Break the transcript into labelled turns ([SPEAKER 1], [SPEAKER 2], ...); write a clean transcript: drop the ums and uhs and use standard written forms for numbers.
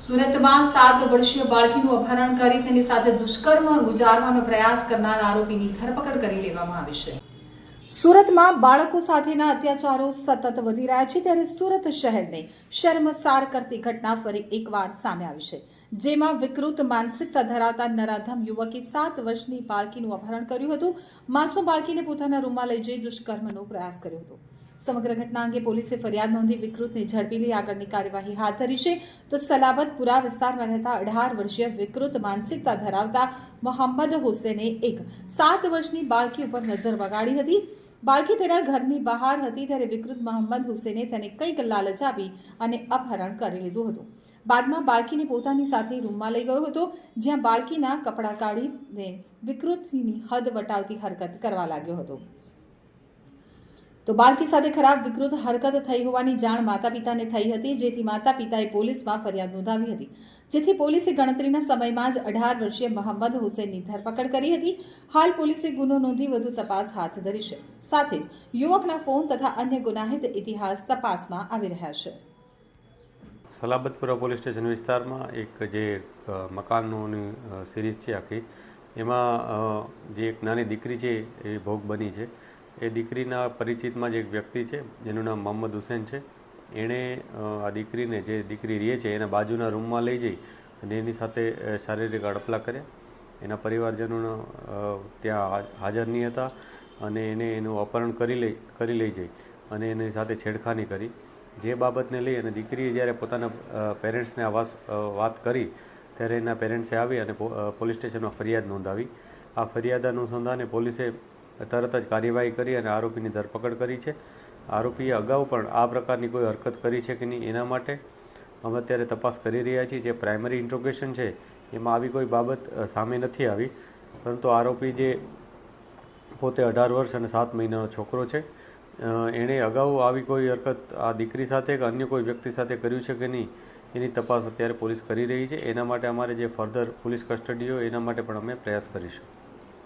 [SPEAKER 1] સુરતમાં 7 વર્ષીય બાળકીનું અપહરણ કરી તેની સાથે દુષ્કર્મ ગુજારવાનો પ્રયાસ કરનાર આરોપીની ધરપકડ કરી લેવામાં આવી છે। સુરતમાં બાળકો સાથેના અત્યાચારો સતત વધી રહ્યા છે, ત્યારે સુરત શહેરને શર્મસાર કરતી ઘટના ફરી એકવાર સામે આવી છે, જેમાં વિકૃત માનસિકતા ધરાવતા નરાધમ યુવકે 7 વર્ષની બાળકીનું અપહરણ કર્યું હતું। માસૂમ બાળકીને પોતાના રૂમમાં લઈ જઈ દુષ્કર્મનો પ્રયાસ કર્યો હતો। સમગ્ર ઘટના અંગે પોલીસે ફરિયાદ નોંધી વિકૃતને ઝડપી લઈ આગળની કાર્યવાહી હાથ ધરી છે। તો સલાબતપુરા વિસ્તારમાં રહેતા 18 વર્ષીય વિકૃત માનસિકતા ધરાવતા મોહમ્મદ હુસેને એક 7 વર્ષની બાળકી ઉપર નજર વગાડી હતી। બાળકી તેના ઘરની બહાર હતી ત્યારે વિકૃત મોહમ્મદ હુસેને તેને કંઈક લાલચ આપી અને અપહરણ કરી લીધું હતું। બાદમાં બાળકીને પોતાની સાથે રૂમમાં લઈ ગયો હતો, જ્યાં બાળકીના કપડાં કાઢીને વિકૃતની હદ વટાવતી હરકત કરવા લાગ્યો હતો। તો બાળકી સાથે ખરાબ વિકૃત હરકત થઈ હોવાની જાણ માતા પિતાને થઈ હતી, જેથી માતા પિતાએ પોલીસમાં ફરિયાદ નોંધાવી હતી, જેથી પોલીસે ગણતરીના સમયમાં જ 18 વર્ષીય મોહમ્મદ હુસેનની ધરપકડ કરી હતી। હાલ પોલીસે ગુનો નોંધી વધુ તપાસ હાથ ધરી છે, સાથે જ યુવકના ફોન તથા અન્ય ગુનાહિત ઇતિહાસ તપાસમાં આવી રહ્યા છે।
[SPEAKER 2] સલાબતપુરા પોલીસ સ્ટેશન વિસ્તારમાં એક જે મકાનોની સિરીઝ છે આખી, એમાં જે એક નાની દીકરી છે એ ભોગ બની છે। એ દીકરીના પરિચિતમાં જ એક વ્યક્તિ છે જેનું નામ મોહમ્મદ હુસેન છે। એણે આ દીકરીને, જે દીકરી રહે છે એના બાજુના રૂમમાં લઈ જઈ અને એની સાથે શારીરિક અડપલા કર્યા। એના પરિવારજનો ત્યાં હાજર નહીં હતા અને એને એનું અપહરણ કરી લઈ જઈ અને એની સાથે છેડખાની કરી। જે બાબતને લઈ અને દીકરીએ જ્યારે પોતાના પેરેન્ટ્સને આ વાત કરી ત્યારે એના પેરેન્ટ્સે આવી અને પોલીસ સ્ટેશનમાં ફરિયાદ નોંધાવી। આ ફરિયાદ અનુસંધાને પોલીસે તરત જ કાર્યવાહી કરી અને આરોપીની ધરપકડ કરી છે। આરોપીએ અગાઉ પણ આ પ્રકારની કોઈ હરકત કરી છે કે નહીં એના માટે અમે અત્યારે તપાસ કરી રહ્યા છીએ। જે પ્રાઇમરી ઇન્ટ્રોગેશન છે એમાં આવી કોઈ બાબત સામે નથી આવી, પરંતુ આરોપી જે પોતે 18 વર્ષ અને 7 મહિનાનો છોકરો છે, એણે અગાઉ આવી કોઈ હરકત આ દીકરી સાથે કે અન્ય કોઈ વ્યક્તિ સાથે કર્યું છે કે નહીં એની તપાસ અત્યારે પોલીસ કરી રહી છે। એના માટે અમારે જે ફર્ધર પોલીસ કસ્ટડી હોય એના માટે પણ અમે પ્રયાસ કરીશું।